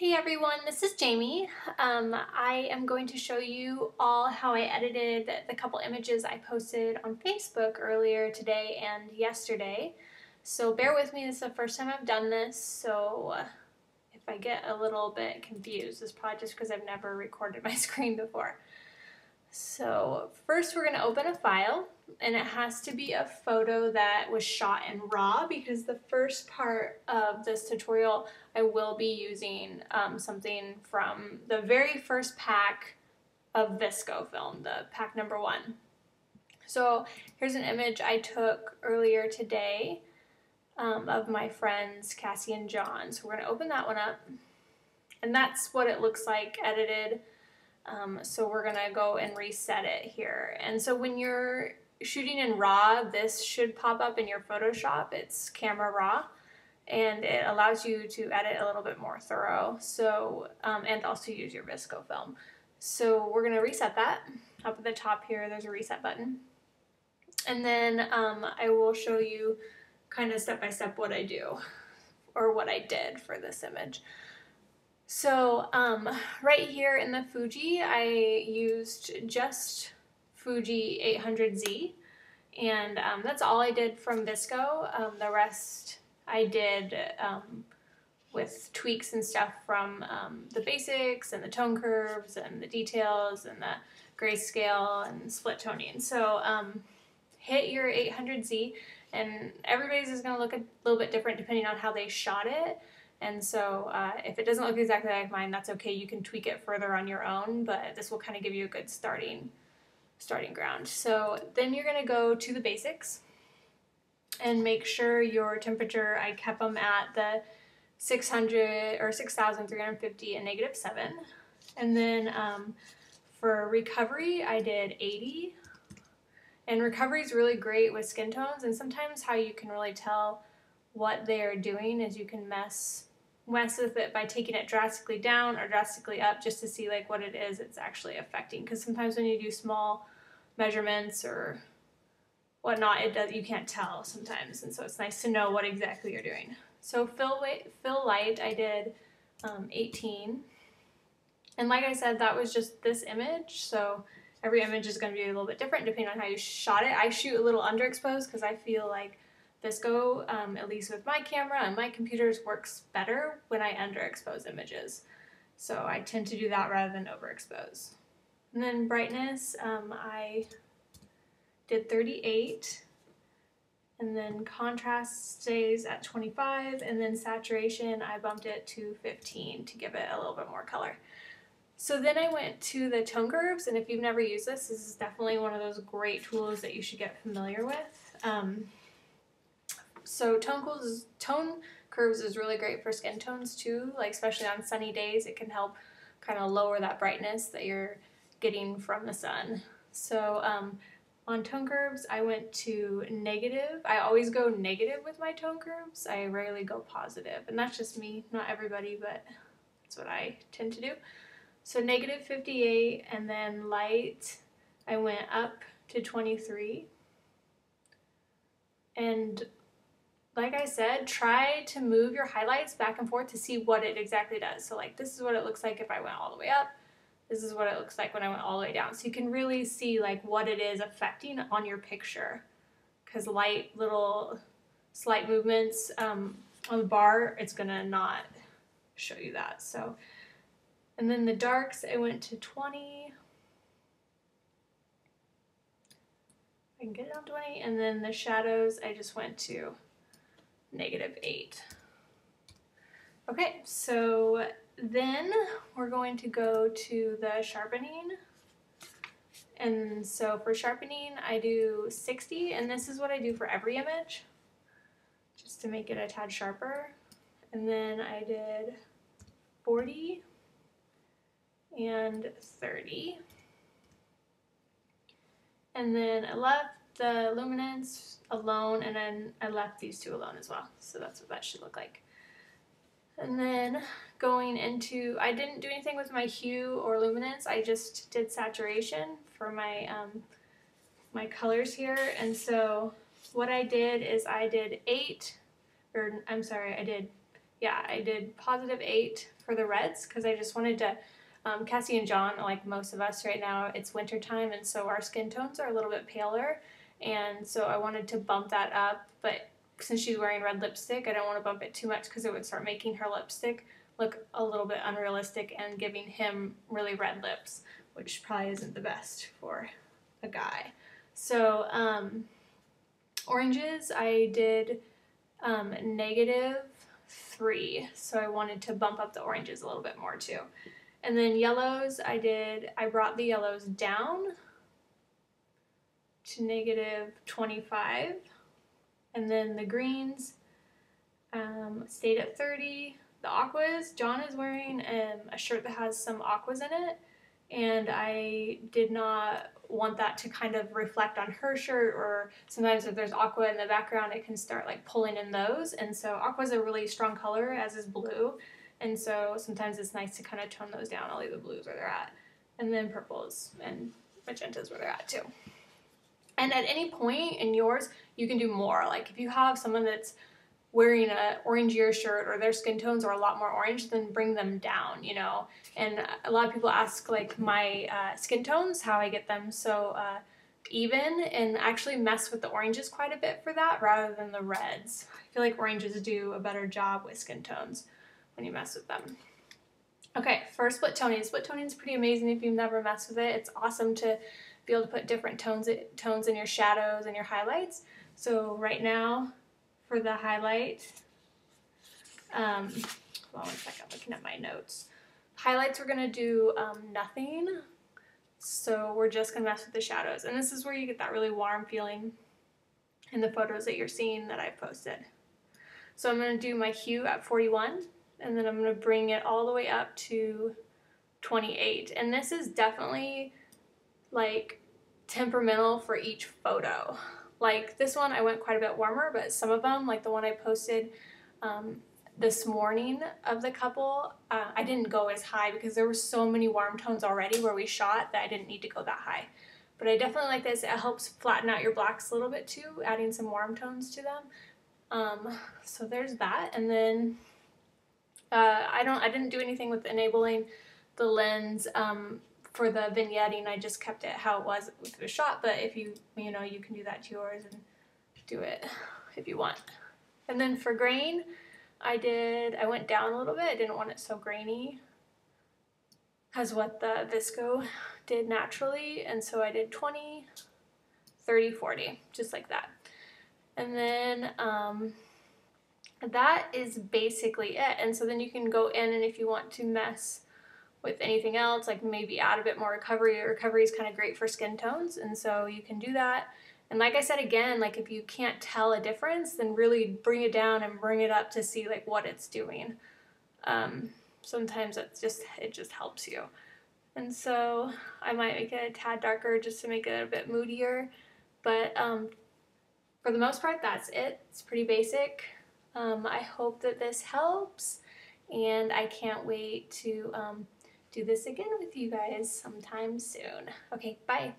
Hey everyone, this is Jamie. I am going to show you all how I edited the couple images I posted on Facebook earlier today and yesterday. So bear with me, this is the first time I've done this, so if I get a little bit confused, it's probably just because I've never recorded my screen before. So first we're going to open a file, and it has to be a photo that was shot in RAW because the first part of this tutorial I will be using something from the very first pack of VSCO film, the pack number 1. So here's an image I took earlier today of my friends Cassie and John. So we're going to open that one up, and that's what it looks like edited. So we're gonna go and reset it here. And so when you're shooting in RAW, this should pop up in your Photoshop. It's Camera Raw, and it allows you to edit a little bit more thorough. So and also use your VSCO film. So we're gonna reset that. Up at the top here, there's a reset button, and then I will show you kind of step by step what I do or what I did for this image. So right here in the Fuji, I used just Fuji 800Z, and that's all I did from VSCO. The rest I did with tweaks and stuff from the basics and the tone curves and the details and the grayscale and split toning. So hit your 800Z, and everybody's is going to look a little bit different depending on how they shot it. And so if it doesn't look exactly like mine, that's okay. You can tweak it further on your own, but this will kind of give you a good starting ground. So then you're going to go to the basics and make sure your temperature, I kept them at the 600 or 6,350 and -7. And then for recovery, I did 80. And recovery is really great with skin tones, and sometimes how you can really tell what they are doing is you can mess with it by taking it drastically down or drastically up just to see like what it is it's actually affecting, because sometimes when you do small measurements or whatnot, you can't tell sometimes, and so it's nice to know what exactly you're doing. So fill light, I did 18, and like I said, that was just this image, so every image is going to be a little bit different depending on how you shot it. I shoot a little underexposed because I feel like VSCO, at least with my camera and my computers, works better when I underexpose images. So I tend to do that rather than overexpose. And then brightness, I did 38. And then contrast stays at 25. And then saturation, I bumped it to 15 to give it a little bit more color. So then I went to the tone curves, and if you've never used this is definitely one of those great tools that you should get familiar with. So tone curves is really great for skin tones too, like especially on sunny days. It can help kind of lower that brightness that you're getting from the sun. So on tone curves, I went to negative. I always go negative with my tone curves. I rarely go positive, and that's just me, not everybody, but that's what I tend to do. So -58, and then light, I went up to 23. And like I said, try to move your highlights back and forth to see what it exactly does. So like this is what it looks like if I went all the way up. This is what it looks like when I went all the way down. So you can really see like what it is affecting on your picture. Because little slight movements on the bar, it's gonna not show you that. So, and then the darks, I went to 20. I can get it on 20. And then the shadows, I just went to -8. Okay, so then we're going to go to the sharpening. And so for sharpening, I do 60, and this is what I do for every image, just to make it a tad sharper. And then I did 40 and 30. And then I left the luminance alone, and then I left these two alone as well. So that's what that should look like. And then going into, I didn't do anything with my hue or luminance. I just did saturation for my my colors here. And so what I did is I did 8, or I'm sorry, I did yeah, I did +8 for the reds because I just wanted to, Cassie and John, like most of us right now, it's winter time, and so our skin tones are a little bit paler, and so I wanted to bump that up, but since she's wearing red lipstick, I don't want to bump it too much because it would start making her lipstick look a little bit unrealistic and giving him really red lips, which probably isn't the best for a guy. So oranges, I did -3, so I wanted to bump up the oranges a little bit more too. And then yellows, I brought the yellows down to -25. And then the greens stayed at 30. The aquas, John is wearing a shirt that has some aquas in it, and I did not want that to kind of reflect on her shirt, or sometimes if there's aqua in the background it can start like pulling in those, and so aqua is a really strong color, as is blue, and so sometimes it's nice to kind of tone those down. I'll leave the blues where they're at, and then purples and magentas where they're at too. And at any point in yours you can do more. Like if you have someone that's wearing a orangier shirt or their skin tones are a lot more orange, then bring them down, you know. And a lot of people ask like my skin tones, how I get them so even, and actually mess with the oranges quite a bit for that rather than the reds. I feel like oranges do a better job with skin tones when you mess with them. Okay, for split toning. Split toning is pretty amazing if you've never messed with it. It's awesome to be able to put different tones in your shadows and your highlights. So right now, for the highlight, hold on 1 second, I'm looking at my notes. Highlights, we're gonna do nothing. So we're just gonna mess with the shadows. And this is where you get that really warm feeling in the photos that you're seeing that I've posted. So I'm gonna do my hue at 41, and then I'm gonna bring it all the way up to 28. And this is definitely like temperamental for each photo. Like this one, I went quite a bit warmer, but some of them, like the one I posted this morning of the couple, I didn't go as high because there were so many warm tones already where we shot that I didn't need to go that high. But I definitely like this. It helps flatten out your blacks a little bit too, adding some warm tones to them. So there's that. And then I didn't do anything with enabling the lens for the vignetting. I just kept it how it was with the shot, but if you know, you can do that to yours and do it if you want. And then for grain, I went down a little bit. I didn't want it so grainy as what the VSCO did naturally, and so I did 20, 30, 40, just like that. And then that is basically it. And so then you can go in, and if you want to mess with anything else, like maybe add a bit more recovery. Recovery is kind of great for skin tones, and so you can do that. And like I said again, like if you can't tell a difference, then really bring it down and bring it up to see like what it's doing. Sometimes it just helps you. And so I might make it a tad darker just to make it a bit moodier, but for the most part, that's it. It's pretty basic. I hope that this helps, and I can't wait to do this again with you guys sometime soon. Okay, bye.